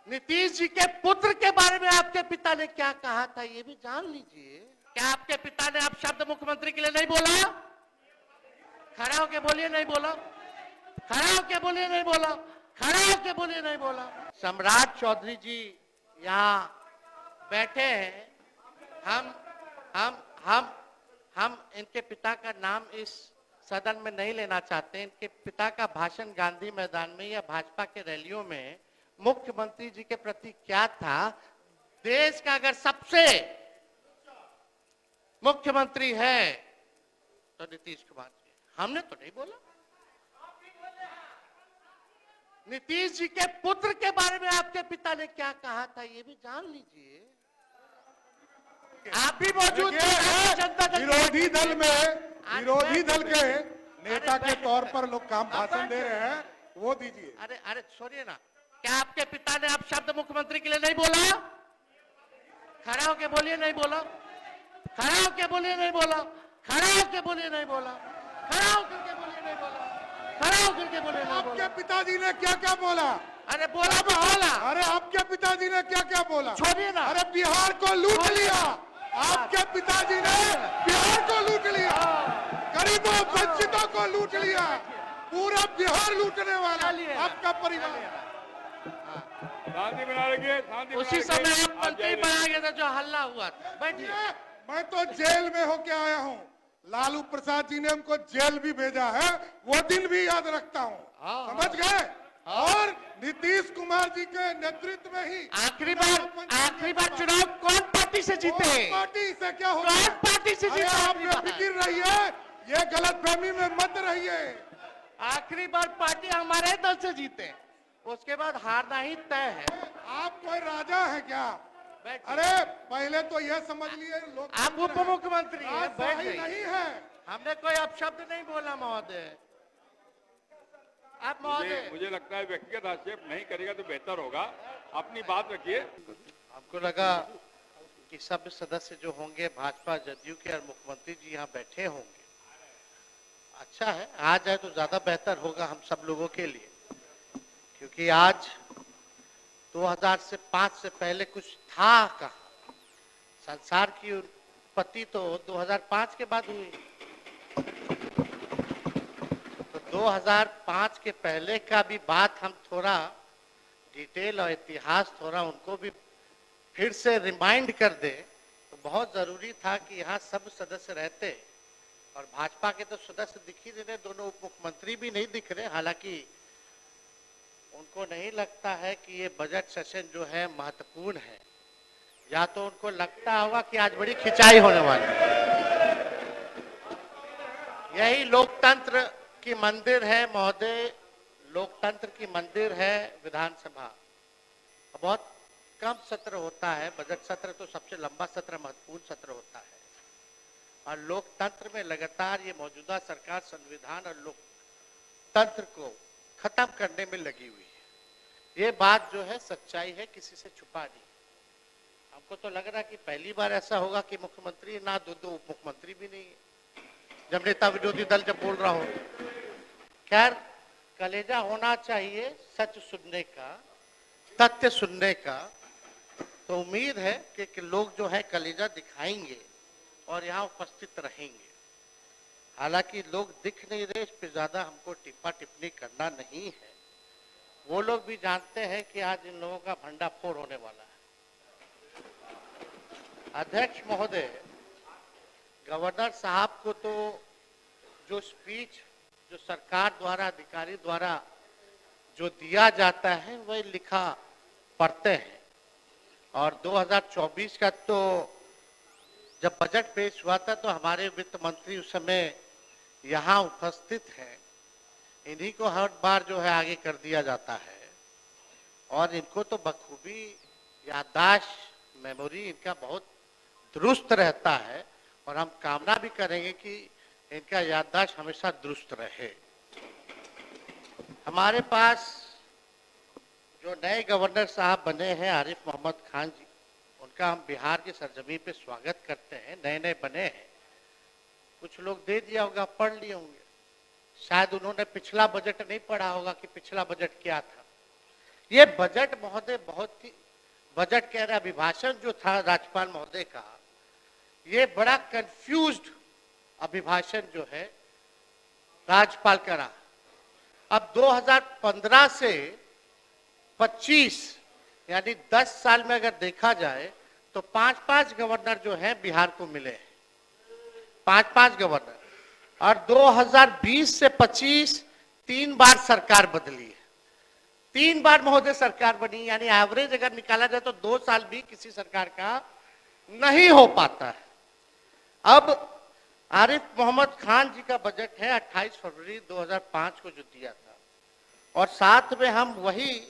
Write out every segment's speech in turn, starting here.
नीतीश जी के पुत्र के बारे में आपके पिता ने क्या कहा था ये भी जान लीजिए। क्या आपके पिता ने आप शब्द मुख्यमंत्री के लिए नहीं बोला? खड़ा होके बोलिए नहीं बोला, खड़ा होके बोलिए नहीं बोला, खड़ा होके बोलिए नहीं बोला। सम्राट चौधरी जी यहाँ बैठे हैं। हम इनके पिता का नाम इस सदन में नहीं लेना चाहते। इनके पिता का भाषण गांधी मैदान में या भाजपा के रैलियों में मुख्यमंत्री जी के प्रति क्या था? देश का अगर सबसे मुख्यमंत्री है तो नीतीश कुमार जी। हमने तो नहीं बोला। नीतीश जी के पुत्र के बारे में आपके पिता ने क्या कहा था ये भी जान लीजिए। आप भी मौजूद थे जनता दल विरोधी दल के नेता के तौर पर लोग काम भाषण दे रहे हैं, वो दीजिए। अरे छोड़िए ना। क्या आपके पिता ने आप शब्द मुख्यमंत्री के लिए नहीं बोला? खड़ा होके बोलिए नहीं बोला, खड़ा होके बोलिए नहीं बोला, खड़ा होके बोलिए नहीं बोला, खड़ा होकर के बोलिए नहीं बोला, खड़ा होकर के बोलिए नहीं बोला। आपके पिताजी ने क्या क्या बोला? अरे बोला तो बोला। अरे आपके पिताजी ने क्या क्या बोला? छोड़िए ना। अरे बिहार को लूट लिया। आपके पिताजी ने बिहार को लूट लिया, गरीबों वंचितों को लूट लिया, पूरा बिहार लूटने वाला आपका परिवार। शांति बना रखिए। उसी समय आप मंत्री बना गए थे जो हल्ला हुआ था। बैठिए। मैं तो जेल में होके आया हूँ। लालू प्रसाद जी ने हमको जेल भी भेजा है, वो दिन भी याद रखता हूँ। समझ गए? और नीतीश कुमार जी के नेतृत्व में ही आखिरी बार चुनाव कौन पार्टी से जीते? पार्टी से क्या होगा? कौन पार्टी से जीते? आप बेफिक्र रहिए, ये गलतफहमी में मत रहिए। आखिरी बार पार्टी हमारे दल से जीते, उसके बाद हारना ही तय है। आप कोई राजा है क्या? अरे पहले तो यह समझ लिए लोग आप उप मुख्यमंत्री हैं, बैठ जाइए। नहीं है। हमने कोई अपशब्द नहीं बोला महोदय। आप महोदय, मुझे लगता है व्यक्तिगत आक्षेप नहीं करेगा तो बेहतर होगा। अपनी बात रखिए। आपको लगा कि सब सदस्य जो होंगे भाजपा जदयू के और मुख्यमंत्री जी यहाँ बैठे होंगे। अच्छा है, आ जाए तो ज्यादा बेहतर होगा हम सब लोगों के लिए, क्योंकि आज 2005 से पहले कुछ था कहाँ। संसार की उत्पत्ति तो 2005 के बाद हुई। तो 2005 के पहले का भी बात हम थोड़ा डिटेल और इतिहास थोड़ा उनको भी फिर से रिमाइंड कर दे तो बहुत जरूरी था कि यहाँ सब सदस्य रहते। और भाजपा के तो सदस्य दिख ही नहीं रहे, दोनों उप मुख्यमंत्री भी नहीं दिख रहे। हालांकि उनको नहीं लगता है कि ये बजट सेशन जो है महत्वपूर्ण है, या तो उनको लगता होगा कि आज बड़ी खिंचाई होने वाली है। यही लोकतंत्र की मंदिर है महोदय, लोकतंत्र की मंदिर है विधानसभा। बहुत कम सत्र होता है, बजट सत्र तो सबसे लंबा सत्र महत्वपूर्ण सत्र होता है। और लोकतंत्र में लगातार ये मौजूदा सरकार संविधान और लोकतंत्र को खत्म करने में लगी हुई है। ये बात जो है सच्चाई है, किसी से छुपा नहीं। हमको तो लग रहा है कि पहली बार ऐसा होगा कि मुख्यमंत्री ना दो उप मुख्यमंत्री भी नहीं है, जब नेता विरोधी दल जब बोल रहा हो। खैर, कलेजा होना चाहिए सच सुनने का, तथ्य सुनने का। तो उम्मीद है कि लोग जो है कलेजा दिखाएंगे और यहाँ उपस्थित रहेंगे। हालांकि लोग दिख नहीं रहे, इस पे ज्यादा हमको टिप्पा टिप्पणी करना नहीं है। वो लोग भी जानते हैं कि आज इन लोगों का भंडाफोड़ होने वाला है। अध्यक्ष महोदय, गवर्नर साहब को तो जो स्पीच जो सरकार द्वारा, अधिकारी द्वारा जो दिया जाता है वही लिखा पढ़ते हैं। और 2024 का तो जब बजट पेश हुआ था तो हमारे वित्त मंत्री उस समय यहाँ उपस्थित हैं। इन्हीं को हर बार जो है आगे कर दिया जाता है और इनको तो बखूबी याददाश्त, मेमोरी इनका बहुत दुरुस्त रहता है। और हम कामना भी करेंगे कि इनका याददाश्त हमेशा दुरुस्त रहे। हमारे पास जो नए गवर्नर साहब बने हैं आरिफ मोहम्मद खान जी, उनका हम बिहार की सरजमीन पे स्वागत करते हैं। नए नए बने हैं, कुछ लोग दे दिया होगा, पढ़ लिए होंगे। शायद उन्होंने पिछला बजट नहीं पढ़ा होगा कि पिछला बजट क्या था। ये बजट महोदय बहुत ही, बजट कह रहे अभिभाषण जो था राज्यपाल महोदय का, ये बड़ा कंफ्यूज्ड अभिभाषण जो है राज्यपाल का रहा। अब 2015 से 25 यानी 10 साल में अगर देखा जाए तो 5-5 गवर्नर जो है बिहार को मिले हैं, 5-5 गवर्नर, और 2020 से 25 3 बार सरकार बदली है, 3 बार महोदय सरकार बनी, यानी एवरेज अगर निकाला जाए तो 2 साल भी किसी सरकार का नहीं हो पाता है। अब आरिफ मोहम्मद खान जी का बजट है 28 फरवरी 2005 को जो दिया था, और साथ में हम वही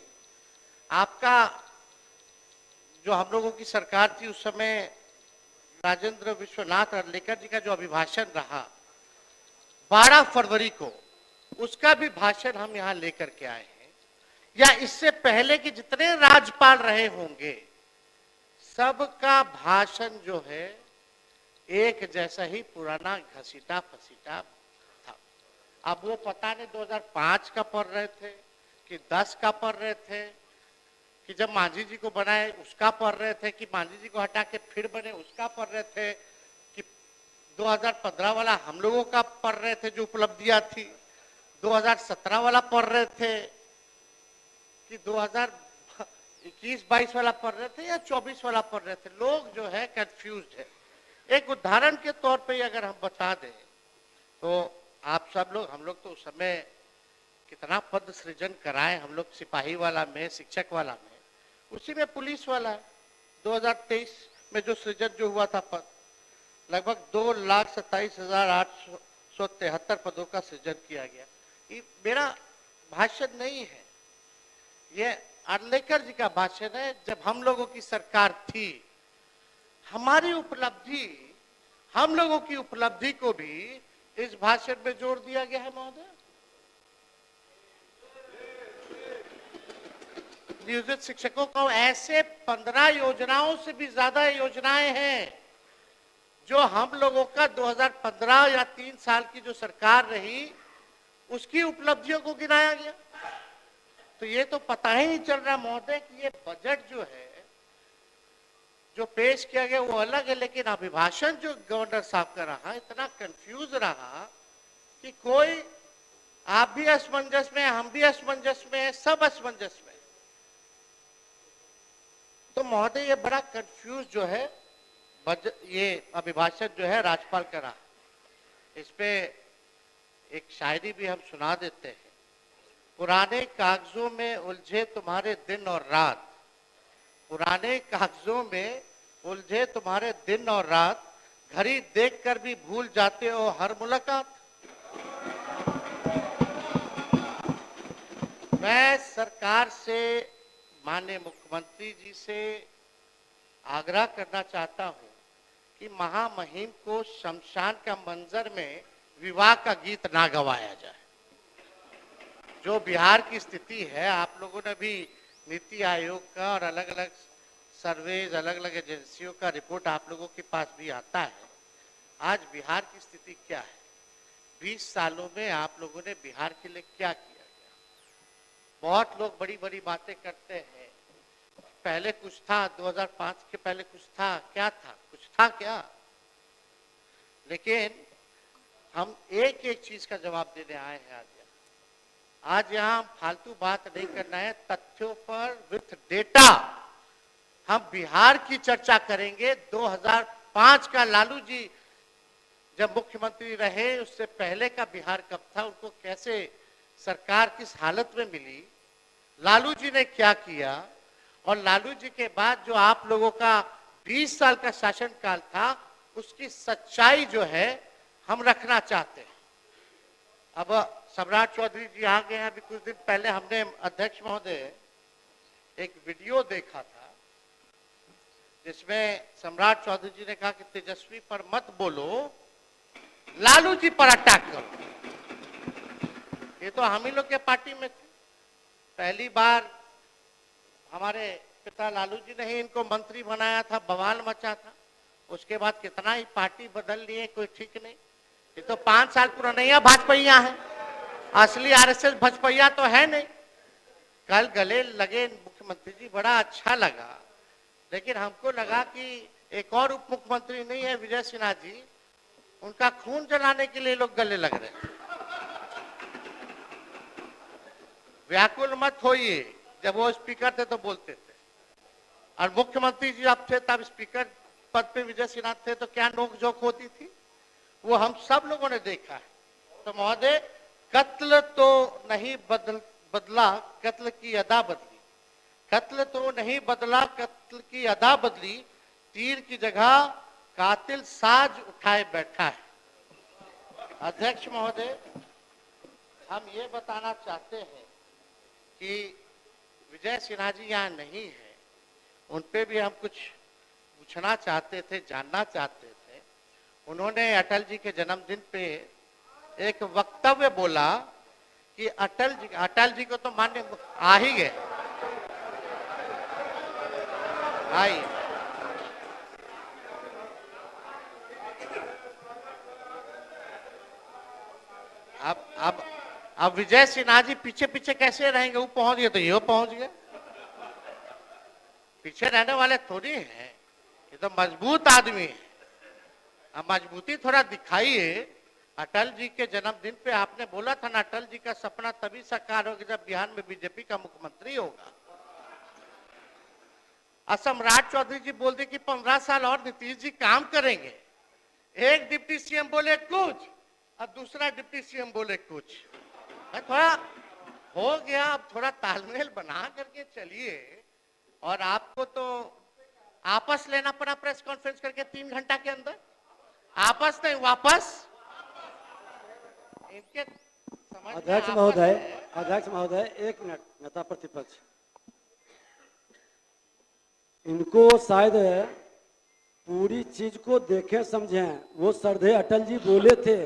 आपका जो हम लोगों की सरकार थी उस समय राजेंद्र विश्वनाथ अर्लेकर जी का जो अभिभाषण रहा 12 फरवरी को, उसका भी भाषण हम यहाँ लेकर के आए हैं। या इससे पहले कि जितने राज्यपाल रहे होंगे सबका भाषण जो है एक जैसा ही पुराना घसीटा फसीटा था। अब वो पता नहीं 2005 का पढ़ रहे थे कि 10 का पढ़ रहे थे, कि जब मांझी जी को बनाए उसका पढ़ रहे थे, कि मांझी जी को हटा के फिर बने उसका पढ़ रहे थे, कि 2015 वाला हम लोगों का पढ़ रहे थे जो उपलब्धियां थी, 2017 वाला पढ़ रहे थे, कि 2021-22 वाला पढ़ रहे थे या 24 वाला पढ़ रहे थे। लोग जो है कंफ्यूज्ड है। एक उदाहरण के तौर पे अगर हम बता दें तो आप सब लोग, हम लोग तो उस समय कितना पद सृजन कराए हम लोग, सिपाही वाला में, शिक्षक वाला में, उसी में पुलिस वाला 2023 में जो सृजन जो हुआ था पद, लगभग 2,27,873 पदों का सृजन किया गया। ये मेरा भाषण नहीं है, ये अर्लेकर जी का भाषण है। जब हम लोगों की सरकार थी, हमारी उपलब्धि, हम लोगों की उपलब्धि को भी इस भाषण में जोड़ दिया गया है महोदय। नियोजित शिक्षकों को ऐसे 15 योजनाओं से भी ज्यादा योजनाएं हैं जो हम लोगों का 2015 या 3 साल की जो सरकार रही उसकी उपलब्धियों को गिनाया गया। तो ये तो पता ही नहीं चल रहा महोदय कि ये बजट जो है जो पेश किया गया वो अलग है, लेकिन अभिभाषण जो गवर्नर साहब का रहा इतना कंफ्यूज रहा कि कोई, आप भी असमंजस में, हम भी असमंजस में, सब असमंजस में। तो महोदय ये बड़ा कंफ्यूज जो है ये अभिभाषण जो है राज्यपाल का रहा। इस पे एक शायरी भी हम सुना देते हैं। पुराने कागजों में उलझे तुम्हारे दिन और रात, पुराने कागजों में उलझे तुम्हारे दिन और रात, घड़ी देखकर भी भूल जाते हो हर मुलाकात। मैं सरकार से, माननीय मुख्यमंत्री जी से आग्रह करना चाहता हूं कि महामहिम को शमशान का मंजर में विवाह का गीत ना गवाया जाए। जो बिहार की स्थिति है, आप लोगों ने भी नीति आयोग का और अलग अलग सर्वेज, अलग अलग एजेंसियों का रिपोर्ट आप लोगों के पास भी आता है। आज बिहार की स्थिति क्या है, 20 सालों में आप लोगों ने बिहार के लिए क्या किया गया। बहुत लोग बड़ी बड़ी बातें करते हैं, पहले कुछ था, 2005 के पहले कुछ था, क्या था, कुछ था क्या। लेकिन हम एक एक चीज का जवाब देने आए हैं आज यहाँ फालतू बात नहीं करना है, तथ्यों पर विथ डेटा हम बिहार की चर्चा करेंगे। 2005 का लालू जी जब मुख्यमंत्री रहे, उससे पहले का बिहार कब था, उनको कैसे सरकार किस हालत में मिली, लालू जी ने क्या किया, और लालू जी के बाद जो आप लोगों का 20 साल का शासनकाल था उसकी सच्चाई जो है हम रखना चाहते हैं। अब सम्राट चौधरी जी आ गए हैं। अभी कुछ दिन पहले हमने अध्यक्ष महोदय एक वीडियो देखा था जिसमें सम्राट चौधरी जी ने कहा कि तेजस्वी पर मत बोलो, लालू जी पर अटैक करो। ये तो हम ही लोग के पार्टी में थे। पहली बार हमारे पिता लालू जी ने ही इनको मंत्री बनाया था, बवाल मचा था। उसके बाद कितना ही पार्टी बदल लिए, कोई ठीक नहीं। ये तो 5 साल पुराना भाजपैया है, असली आरएसएस भाजपैया तो है नहीं। कल गले लगे मुख्यमंत्री जी, बड़ा अच्छा लगा, लेकिन हमको लगा कि एक और उप मुख्यमंत्री नहीं है विजय सिन्हा जी, उनका खून जलाने के लिए लोग गले लग रहे हैं। व्याकुल मत होइए, जब वो स्पीकर थे तो बोलते थे, और मुख्यमंत्री जी अब थे तब स्पीकर पद पे विजय सिन्हा थे तो क्या नोकझोंक होती थी, वो हम सब लोगों ने देखा है। तो महोदय, कत्ल तो नहीं बदला, कत्ल की अदा बदली। कत्ल तो नहीं बदला, कत्ल की अदा बदली। तीर की जगह कातिल साज उठाए बैठा है। अध्यक्ष महोदय, हम ये बताना चाहते हैं कि विजय सिन्हा जी यहाँ नहीं है, उन पे भी हम कुछ पूछना चाहते थे, जानना चाहते थे। उन्होंने अटल जी के जन्मदिन पे एक वक्तव्य बोला कि अटल जी को तो मान्य आ ही गए, आई। अब विजय सिन्हा जी पीछे पीछे कैसे रहेंगे, वो पहुंच गए तो ये पहुंच गए, पीछे रहने वाले थोड़ी हैं, ये तो मजबूत आदमी है। अब मजबूती थोड़ा दिखाइए। अटल जी के जन्मदिन पे आपने बोला था ना, अटल जी का सपना तभी साकार होगा जब बिहार में बीजेपी का मुख्यमंत्री होगा। सम्राट चौधरी जी बोलते कि 15 साल और नीतीश जी काम करेंगे। एक डिप्टी सीएम बोले कुछ और दूसरा डिप्टी सीएम बोले कुछ, थोड़ा हो गया। अब थोड़ा तालमेल बना करके चलिए। और आपको तो आपस लेना पड़ा प्रेस कॉन्फ्रेंस करके 3 घंटा के अंदर, आपस नहीं वापस। इनके अध्यक्ष महोदय, एक मिनट। नेता प्रतिपक्ष, इनको शायद पूरी चीज को देखे समझे। वो श्रद्धेय अटल जी बोले थे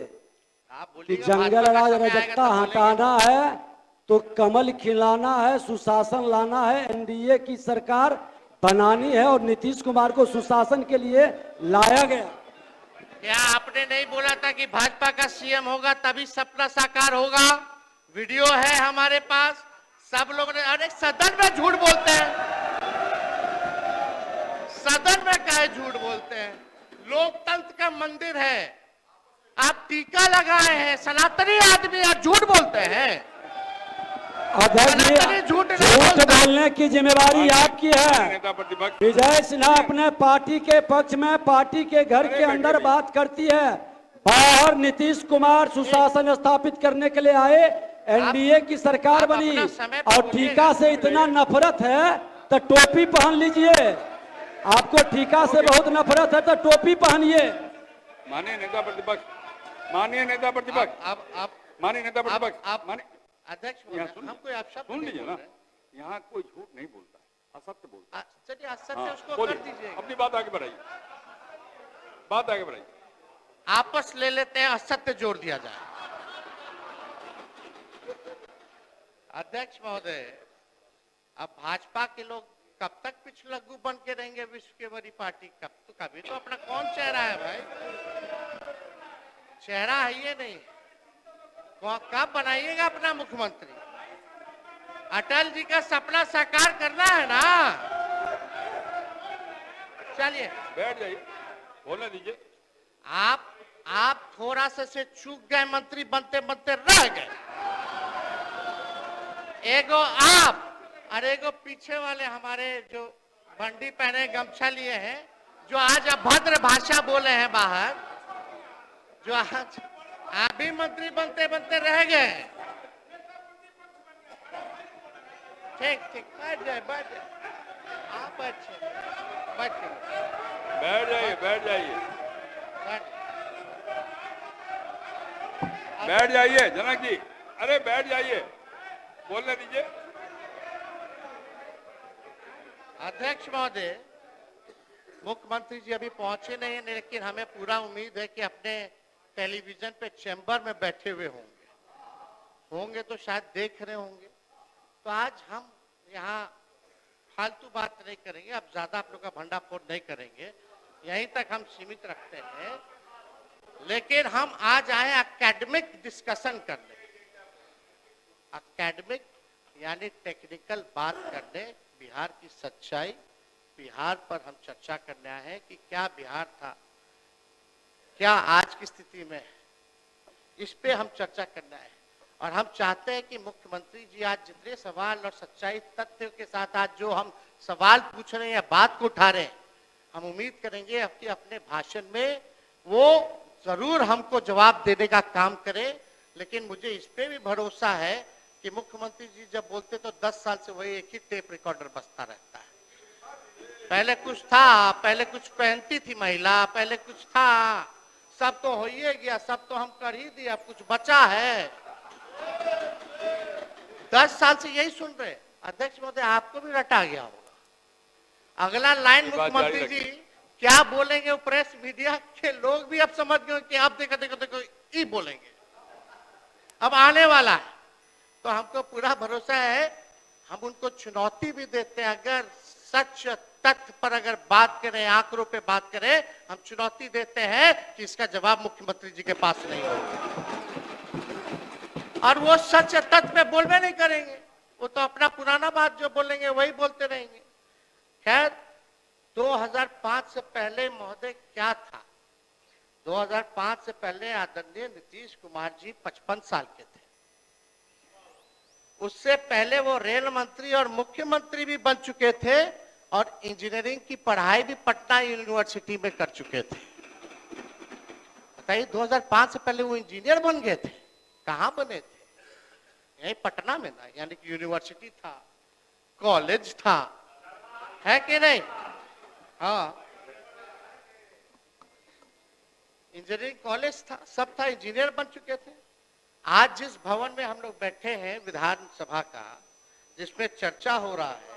कि जंगल राज रजकता हटाना है तो कमल खिलाना है, सुशासन लाना है, एनडीए की सरकार बनानी है, और नीतीश कुमार को सुशासन के लिए लाया गया। क्या आपने नहीं बोला था कि भाजपा का सीएम होगा तभी सपना साकार होगा? वीडियो है हमारे पास, सब लोग ने। अरे सदन में झूठ बोलते हैं, सदन में काहे झूठ बोलते हैं? लोकतंत्र का मंदिर है, आप टीका लगाए हैं, सनातनी आदमी आप झूठ बोलते हैं। अध्यक्ष, झूठ बोलने की जिम्मेवारी आपकी है। विजय सिन्हा अपने पार्टी के पक्ष में पार्टी के घर के अंदर बात करती है, बाहर नीतीश कुमार सुशासन स्थापित करने के लिए आए, एनडीए की सरकार बनी, और टीका से इतना नफरत है तो टोपी पहन लीजिए। आपको टीका से बहुत नफरत है तो टोपी पहनिए। माननीय नेता प्रतिपक्ष, माननीय नेता प्रतिपक्ष, अध्यक्ष हम कोई आप शब्द सुन लीजिए ना, यहाँ कोई झूठ नहीं बोलता है, असत्य बोलता है। चलिए असत्य उसको कर दीजिए, अपनी बात आगे बढ़ाइए, बात आगे बढ़ाइए। आपस ले लेते हैं, असत्य जोड़ दिया जाए। अध्यक्ष महोदय, अब भाजपा के लोग कब तक पिछलग्गू बन के रहेंगे विश्व के बड़ी पार्टी? कभी तो अपना कौन चेहरा है भाई? चेहरा है ये नहीं, कब बनाइएगा अपना मुख्यमंत्री? अटल जी का सपना साकार करना है ना। चलिए बैठ जाइए, बोलने दीजिए। आप थोड़ा से चूक गए, मंत्री बनते बनते रह गए। एगो आप और एगो पीछे वाले हमारे जो बंडी पहने गमछा लिए हैं, जो आज अभद्र भाषा बोले हैं बाहर, जो आज आप भी मंत्री बनते बनते रह गए। ठीक ठीक, बैठ जाए, बैठ जाए, आप अच्छे बैठ जाइए, बैठ जाइए, बैठ जाइए जनक जी, अरे बैठ जाइए, बोलने दीजिए। अध्यक्ष महोदय, मुख्यमंत्री जी अभी पहुंचे नहीं है, लेकिन हमें पूरा उम्मीद है कि अपने टेलीविजन पे चैम्बर में बैठे हुए होंगे तो शायद देख रहे होंगे। तो आज हम यहाँ फालतू बात नहीं करेंगे, अब ज्यादा आप लोग का भंडाफोड़ नहीं करेंगे, यहीं तक हम सीमित रखते हैं। लेकिन हम आज आए एकेडमिक डिस्कशन करने। एकेडमिक यानी टेक्निकल बात करने, बिहार की सच्चाई, बिहार पर हम चर्चा करने आए हैं कि क्या बिहार था, क्या आज की स्थिति में है, इस पे हम चर्चा करना है। और हम चाहते हैं कि मुख्यमंत्री जी आज जितने सवाल और सच्चाई तथ्य के साथ आज जो हम सवाल पूछ रहे हैं या बात को उठा रहे हैं, हम उम्मीद करेंगे कि अपने भाषण में वो जरूर हमको जवाब देने का काम करें। लेकिन मुझे इस पे भी भरोसा है कि मुख्यमंत्री जी जब बोलते तो 10 साल से वही एक ही टेप रिकॉर्डर बजता रहता है। पहले कुछ था, पहले कुछ पहनती थी महिला, पहले कुछ था, सब तो हो ही गया, सब तो हम कर ही दिया, अब कुछ बचा है। 10 साल से यही सुन रहे। अध्यक्ष महोदय, आपको भी रटा गया होगा। अगला लाइन मुख्यमंत्री जी क्या बोलेंगे वो प्रेस मीडिया के लोग भी अब समझ गए कि आप देखो देखो देखो ये बोलेंगे, अब आने वाला है। तो हमको पूरा भरोसा है, हम उनको चुनौती भी देते हैं। अगर सच तथ्य पर अगर बात करें, आंकड़ों पे बात करें, हम चुनौती देते हैं कि इसका जवाब मुख्यमंत्री जी के पास नहीं होगा। और वो सच तथ्य पे बोलबे नहीं करेंगे, वो तो अपना पुराना बात जो बोलेंगे वही बोलते रहेंगे। खैर, 2005 से पहले महोदय क्या था? 2005 से पहले आदरणीय नीतीश कुमार जी 55 साल के थे। उससे पहले वो रेल मंत्री और मुख्यमंत्री भी बन चुके थे और इंजीनियरिंग की पढ़ाई भी पटना यूनिवर्सिटी में कर चुके थे। बताइए, 2005 से पहले वो इंजीनियर बन गए थे। कहां बने थे? यही पटना में ना, यानी कि यूनिवर्सिटी था, कॉलेज था, है कि नहीं? हाँ, इंजीनियरिंग कॉलेज था, सब था, इंजीनियर बन चुके थे। आज जिस भवन में हम लोग बैठे हैं विधानसभा का, जिसमें चर्चा हो रहा है,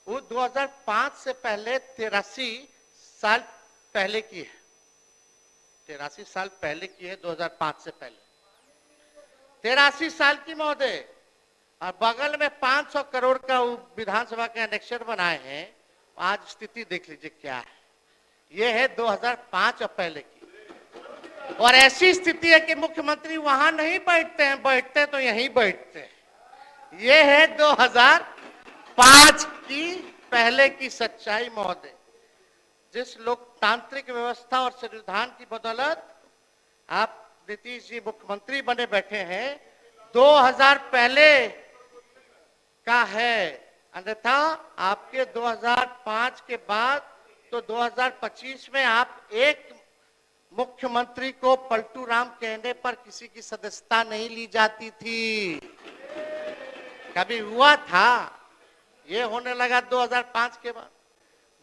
वो 2005 से पहले 83 साल पहले की है। 83 साल पहले की है, 2005 से पहले 83 साल की महोदय। और बगल में 500 करोड़ का विधानसभा के एनेक्सर बनाए हैं। आज स्थिति देख लीजिए क्या है। ये है 2005 और पहले की। और ऐसी स्थिति है कि मुख्यमंत्री वहां नहीं बैठते हैं, बैठते तो यहीं बैठते हैं। ये है 2005 की पहले की सच्चाई महोदय। जिस लोकतांत्रिक व्यवस्था और संविधान की बदौलत आप नीतीश जी मुख्यमंत्री बने बैठे हैं, 2000 पहले का है। अन्यथा आपके 2005 के बाद तो 2025 में आप एक मुख्यमंत्री को पलटू राम कहने पर किसी की सदस्यता नहीं ली जाती थी। कभी हुआ था? ये होने लगा 2005 के बाद।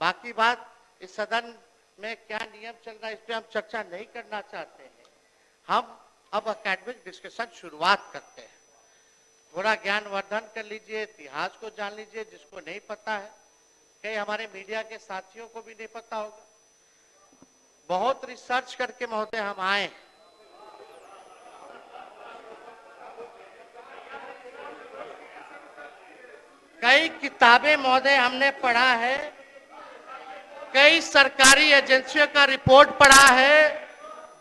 बाकी बात इस सदन में क्या नियम चल रहा है, इस पे हम चर्चा नहीं करना चाहते हैं। हम अब एकेडमिक डिस्कशन शुरुआत करते हैं। थोड़ा ज्ञानवर्धन कर लीजिए, इतिहास को जान लीजिए जिसको नहीं पता है। कई हमारे मीडिया के साथियों को भी नहीं पता होगा। बहुत रिसर्च करके महोदय हम आए। कई किताबें महोदय हमने पढ़ा है, कई सरकारी एजेंसियों का रिपोर्ट पढ़ा है,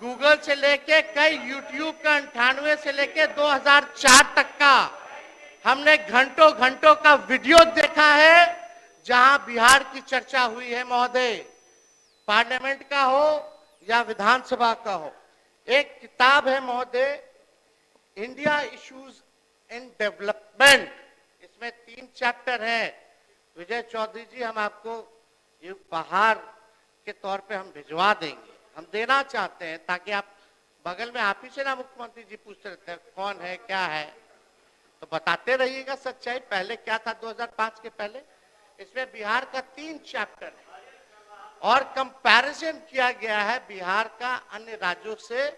गूगल से लेके कई यूट्यूब का 98 से लेके 2004 तक का हमने घंटों घंटों का वीडियो देखा है जहां बिहार की चर्चा हुई है महोदय, पार्लियामेंट का हो या विधानसभा का हो। एक किताब है महोदय, इंडिया इश्यूज इन डेवलपमेंट। इसमें 3 चैप्टर है। विजय चौधरी जी, हम आपको ये उपहार के तौर पे हम भिजवा देंगे, हम देना चाहते हैं, ताकि आप बगल में आप ही से ना मुख्यमंत्री जी पूछते रहते हैं कौन है क्या है, तो बताते रहिएगा सच्चाई पहले क्या था 2005 के पहले। इसमें बिहार का 3 चैप्टर है और कंपैरिजन किया गया है बिहार का अन्य राज्यों से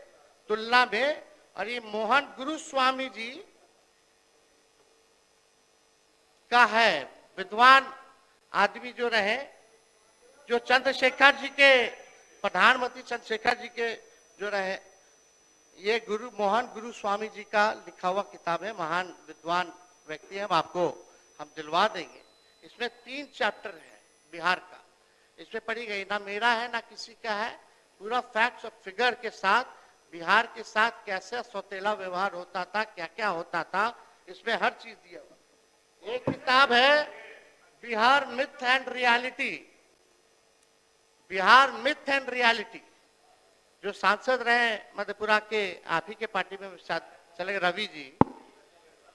तुलना में। और ये मोहन गुरुस्वामी जी का है, विद्वान आदमी जो रहे, जो चंद्रशेखर जी के, प्रधानमंत्री चंद्रशेखर जी के जो रहे, ये मोहन गुरुस्वामी जी का लिखा हुआ किताब है। महान विद्वान व्यक्ति है, हम दिलवा देंगे। इसमें 3 चैप्टर है बिहार का, इसमें पढ़ी गई, ना मेरा है ना किसी का है, पूरा फैक्ट्स और फिगर के साथ बिहार के साथ कैसे सौतेला व्यवहार होता था, क्या क्या होता था, इसमें हर चीज दिया हुआ। एक किताब है Bihar myth and reality, Bihar myth and reality, जो सांसद रहे मधेपुरा के, आप ही के पार्टी में शायद चले रवि जी,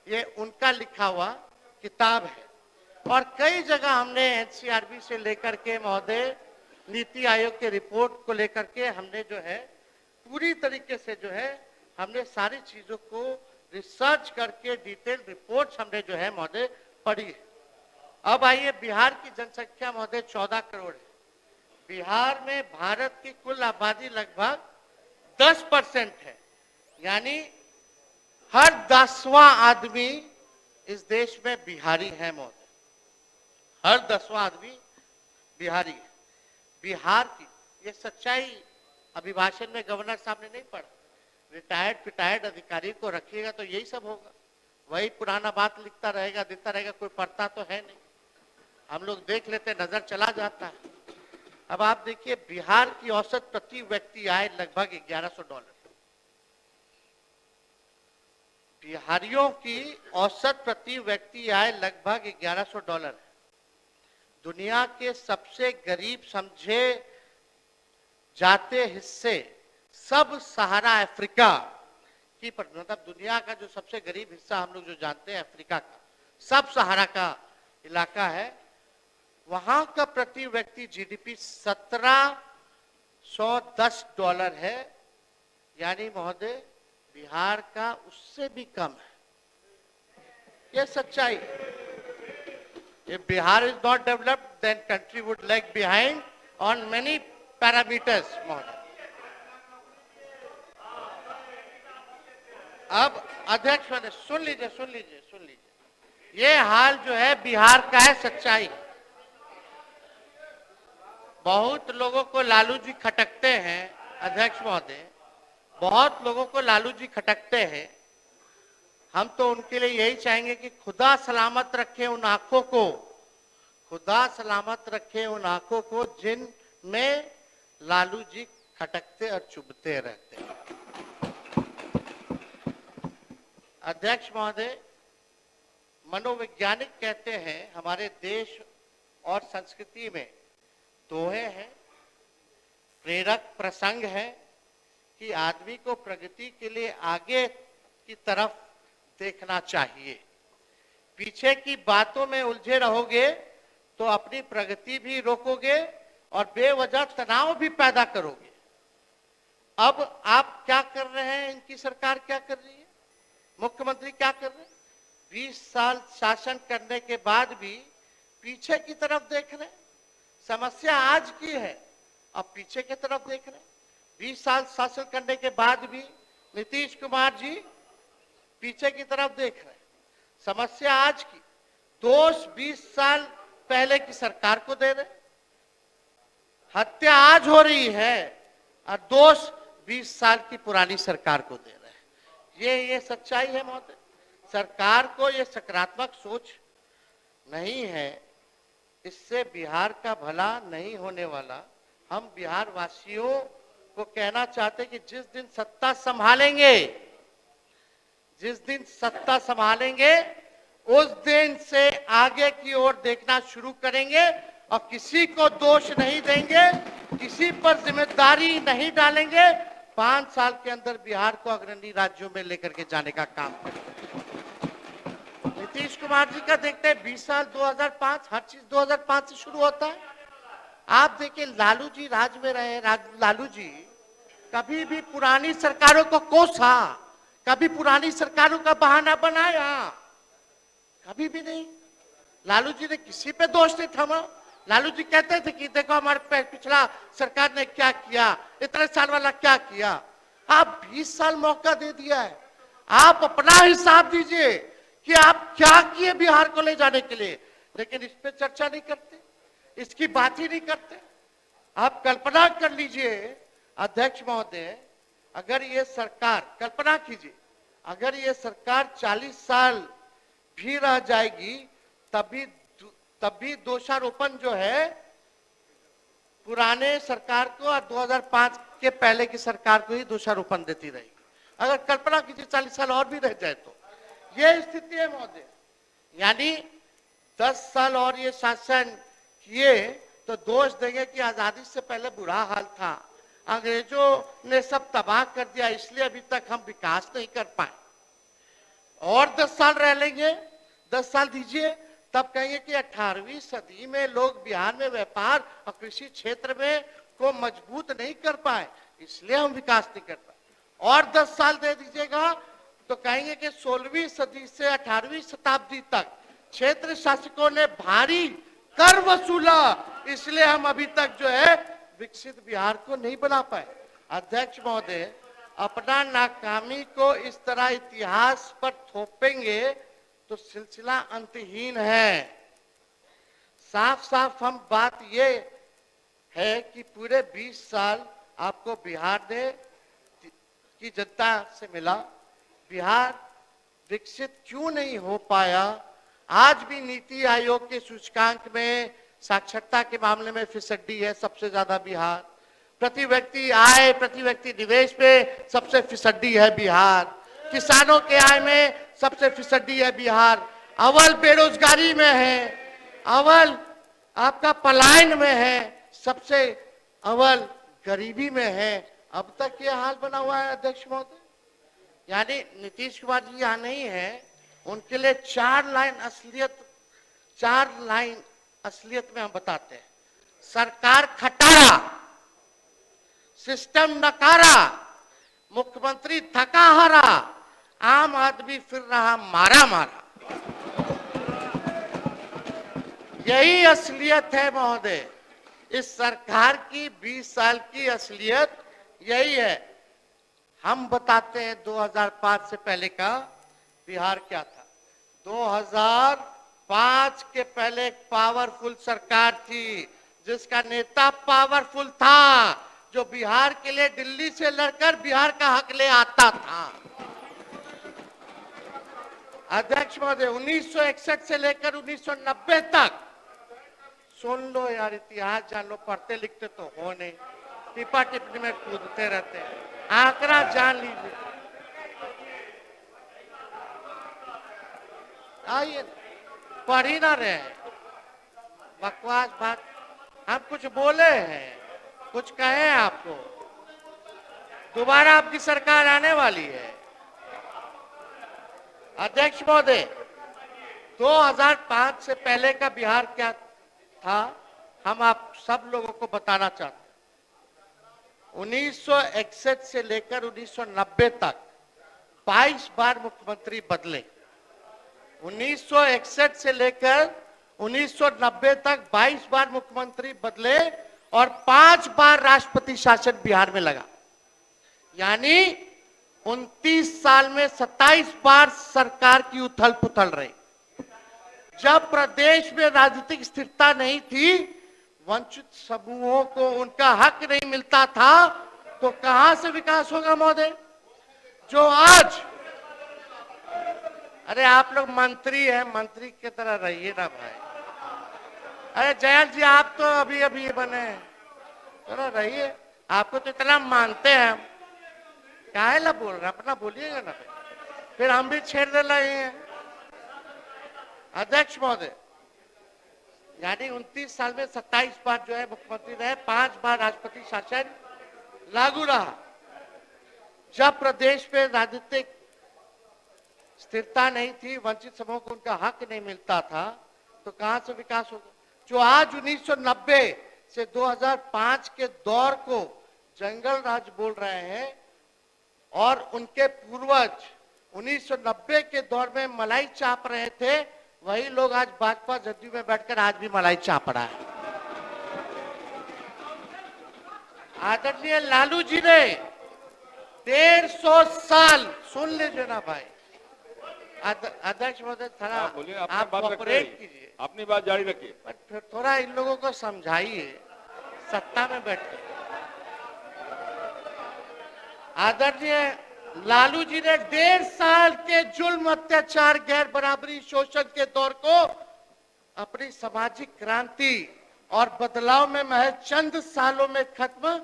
ये उनका लिखा हुआ किताब है। और कई जगह हमने एनसीआरबी से लेकर के महोदय नीति आयोग के रिपोर्ट को लेकर के हमने जो है पूरी तरीके से जो है हमने सारी चीजों को रिसर्च करके डिटेल रिपोर्ट्स हमने जो है महोदय पढ़ी है। अब आइए, बिहार की जनसंख्या महोदय 14 करोड़ है। बिहार में भारत की कुल आबादी लगभग 10% है, यानी हर 10वां आदमी इस देश में बिहारी है महोदय, हर 10वां आदमी बिहारी है। बिहार की ये सच्चाई अभिभाषण में गवर्नर साहब ने नहीं पढ़ा। रिटायर्ड अधिकारी को रखिएगा तो यही सब होगा, वही पुराना बात लिखता रहेगा, देता रहेगा, कोई पढ़ता तो है नहीं। हम लोग देख लेते, नजर चला जाता है। अब आप देखिए, बिहार की औसत प्रति व्यक्ति आय लगभग $1100। बिहारियों की औसत प्रति व्यक्ति आय लगभग $1100 है। दुनिया के सबसे गरीब समझे जाते हिस्से सब सहारा अफ्रीका की, मतलब दुनिया का जो सबसे गरीब हिस्सा हम लोग जो जानते हैं अफ्रीका का, सब सहारा का इलाका है। वहां का प्रति व्यक्ति जीडीपी $1710 है, यानी महोदय बिहार का उससे भी कम है। ये सच्चाई। If Bihar is not developed, then country would lag behind on many parameters, महोदय। अब अध्यक्ष महोदय सुन लीजिए, ये हाल जो है बिहार का है, सच्चाई। बहुत लोगों को लालू जी खटकते हैं अध्यक्ष महोदय, बहुत लोगों को लालू जी खटकते हैं। हम तो उनके लिए यही चाहेंगे कि खुदा सलामत रखे उन आंखों को, खुदा सलामत रखे उन आंखों को जिनमें लालू जी खटकते और चुभते रहते हैं। अध्यक्ष महोदय, मनोवैज्ञानिक कहते हैं हमारे देश और संस्कृति में दोहे हैं, प्रेरक प्रसंग है कि आदमी को प्रगति के लिए आगे की तरफ देखना चाहिए। पीछे की बातों में उलझे रहोगे तो अपनी प्रगति भी रोकोगे और बेवजह तनाव भी पैदा करोगे। अब आप क्या कर रहे हैं, इनकी सरकार क्या कर रही है, मुख्यमंत्री क्या कर रहे हैं? 20 साल शासन करने के बाद भी पीछे की तरफ देख रहे हैं। समस्या आज की है, अब पीछे की तरफ देख रहे हैं। 20 साल शासन करने के बाद भी नीतीश कुमार जी पीछे की तरफ देख रहे हैं। समस्या आज की, दोष 20 साल पहले की सरकार को दे रहे। हत्या आज हो रही है और दोष 20 साल की पुरानी सरकार को दे रहे हैं। ये सच्चाई है महोदय। सरकार को ये सकारात्मक सोच नहीं है, इससे बिहार का भला नहीं होने वाला। हम बिहार वासियों को कहना चाहते कि जिस दिन सत्ता संभालेंगे उस दिन से आगे की ओर देखना शुरू करेंगे और किसी को दोष नहीं देंगे, किसी पर जिम्मेदारी नहीं डालेंगे। 5 साल के अंदर बिहार को अग्रणी राज्यों में लेकर के जाने का काम करेंगे। नीतीश कुमार जी का देखते हैं 20 साल 2005, हर चीज 2005 से शुरू होता है। आप देखिए, लालू जी राज में रहे, लालू जी कभी भी पुरानी सरकारों को कोसा, कभी पुरानी सरकारों का बहाना बनाया, कभी भी नहीं। लालू जी ने किसी पे दोष नहीं थमा। लालू जी कहते थे कि देखो हमारे पिछला सरकार ने क्या किया, इतने साल वाला क्या किया। आप 20 साल मौका दे दिया है, आप अपना हिसाब दीजिए कि आप क्या किए बिहार को ले जाने के लिए, लेकिन इस पे चर्चा नहीं करते, इसकी बात ही नहीं करते। आप कल्पना कर लीजिए अध्यक्ष महोदय, अगर ये सरकार, कल्पना कीजिए, अगर ये सरकार 40 साल भी रह जाएगी तब भी दोषारोपण जो है पुराने सरकार को और 2005 के पहले की सरकार को ही दोषारोपण देती रहेगी। अगर कल्पना कीजिए 40 साल और भी रह जाए तो ये स्थिति है महोदय। यानी 10 साल और ये शासन किए तो दोष देंगे कि आजादी से पहले बुरा हाल था, अंग्रेजों ने सब तबाह कर दिया, इसलिए अभी तक हम विकास नहीं कर पाए। और 10 साल रह लेंगे, 10 साल दीजिए, तब कहेंगे कि 18वीं सदी में लोग बिहार में व्यापार और कृषि क्षेत्र में को मजबूत नहीं कर पाए, इसलिए हम विकास नहीं कर पाए। और 10 साल दे दीजिएगा तो कहेंगे कि 16वीं सदी से 18वीं शताब्दी तक क्षेत्र शासकों ने भारी कर वसूला, इसलिए हम अभी तक जो है विकसित बिहार को नहीं बना पाए। अध्यक्ष महोदय, अपना नाकामी को इस तरह इतिहास पर थोपेंगे तो सिलसिला अंतहीन है। साफ साफ हम बात ये है कि पूरे 20 साल आपको बिहार ने की जनता से मिला, बिहार विकसित क्यों नहीं हो पाया? आज भी नीति आयोग के सूचकांक में साक्षरता के मामले में फिसड्डी है सबसे ज्यादा बिहार, प्रति व्यक्ति आय, प्रति व्यक्ति निवेश में सबसे फिसड्डी है बिहार, किसानों के आय में सबसे फिसड्डी है बिहार, अव्वल बेरोजगारी में है, अव्वल आपका पलायन में है, सबसे अव्वल गरीबी में है। अब तक ये हाल बना हुआ है अध्यक्ष महोदय। यानी नीतीश कुमार जी यहाँ नहीं है, उनके लिए 4 लाइन असलियत में हम बताते हैं। सरकार खटारा, सिस्टम नकारा, मुख्यमंत्री थका हारा, आम आदमी फिर रहा मारा मारा। यही असलियत है महोदय, इस सरकार की 20 साल की असलियत यही है। हम बताते हैं 2005 से पहले का बिहार क्या था। 2005 के पहले एक पावरफुल सरकार थी, जिसका नेता पावरफुल था, जो बिहार के लिए दिल्ली से लड़कर बिहार का हक ले आता था। अध्यक्ष महोदय, 1961 से लेकर 1990 तक, सुन लो यार, इतिहास जान लो, पढ़ते लिखते तो हो नहीं, टिपा टिप्पणी में कूदते रहते हैं, आंकड़ा जान लीजिए। आइए, पढ़ ही ना रहे, बकवास बात। हम कुछ बोले हैं, कुछ कहे आपको, दोबारा आपकी सरकार आने वाली है। अध्यक्ष महोदय, 2005 से पहले का बिहार क्या था, हम आप सब लोगों को बताना चाहते हैं। 1961 से लेकर 1990 तक 22 बार मुख्यमंत्री बदले। 1961 से लेकर 1990 तक 22 बार मुख्यमंत्री बदले और 5 बार राष्ट्रपति शासन बिहार में लगा। यानी 29 साल में 27 बार सरकार की उथल पुथल रही। जब प्रदेश में राजनीतिक स्थिरता नहीं थी, वंचित समूहों को उनका हक नहीं मिलता था, तो कहां से विकास होगा महोदय? जो आज, अरे आप लोग मंत्री हैं, मंत्री की तरह रहिए ना भाई। अरे जयंत जी, आप तो अभी अभी बने हैं, चलो रहिए, आपको तो इतना मानते हैं हम, काहे ला बोल रहे, अपना बोलिएगा ना, फिर हम भी छेड़ दे रहे हैं। अध्यक्ष महोदय, यानी 29 साल में 27 बार जो है मुख्यमंत्री रहे, 5 बार राष्ट्रपति शासन लागू रहा। जब प्रदेश में राजनीतिक स्थिरता नहीं थी, वंचित समूह को उनका हक नहीं मिलता था, तो कहां से विकास होगा? जो आज 1990 से 2005 के दौर को जंगल राज बोल रहे हैं, और उनके पूर्वज 1990 के दौर में मलाई चाप रहे थे, वही लोग आज भाजपा जदयू में बैठकर आज भी मलाई चाप रहा है। आदरणीय लालू जी ने 150 साल, सुन लीजिए ना भाई, अध्यक्ष महोदय, थोड़ा आप कोऑपरेट कीजिए, अपनी बात जारी रखिए, पर थोड़ा इन लोगों को समझाइए, सत्ता में बैठे। आदरणीय लालू जी ने 1.5 साल के जुल्म, अत्याचार, गैर बराबरी, शोषण के दौर को अपनी सामाजिक क्रांति और बदलाव में महज चंद साल में खत्म,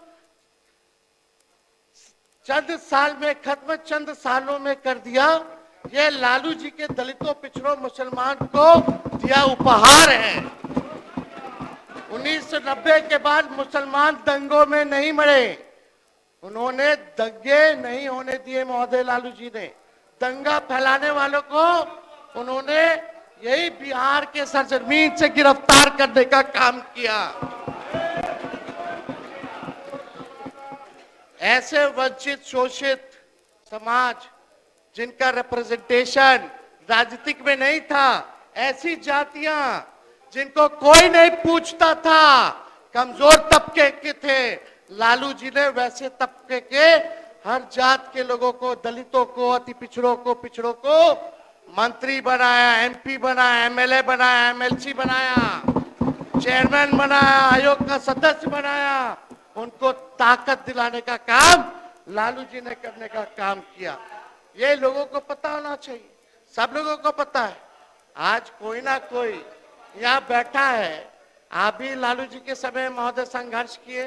चंद सालों में कर दिया। ये लालू जी के दलितों, पिछड़ों, मुसलमान को दिया उपहार है। 1990 के बाद मुसलमान दंगों में नहीं मरे, उन्होंने दंगे नहीं होने दिए महोदय लालू जी ने। दंगा फैलाने वालों को उन्होंने यही बिहार के सरजमीन से गिरफ्तार करने का काम किया। ऐसे वंचित शोषित समाज जिनका रिप्रेजेंटेशन राजनीतिक में नहीं था, ऐसी जातियां जिनको कोई नहीं पूछता था, कमजोर तबके के थे, लालू जी ने वैसे तबके के हर जात के लोगों को, दलितों को, अति पिछड़ों को मंत्री बनाया, एमपी बनाया, एमएलए बनाया, एमएलसी बनाया, चेयरमैन बनाया, आयोग का सदस्य बनाया। उनको ताकत दिलाने का काम लालू जी ने करने का काम किया। ये लोगों को पता होना चाहिए, सब लोगों को पता है। आज कोई ना कोई यहाँ बैठा है, आप भी लालू जी के समय महोदय संघर्ष किए,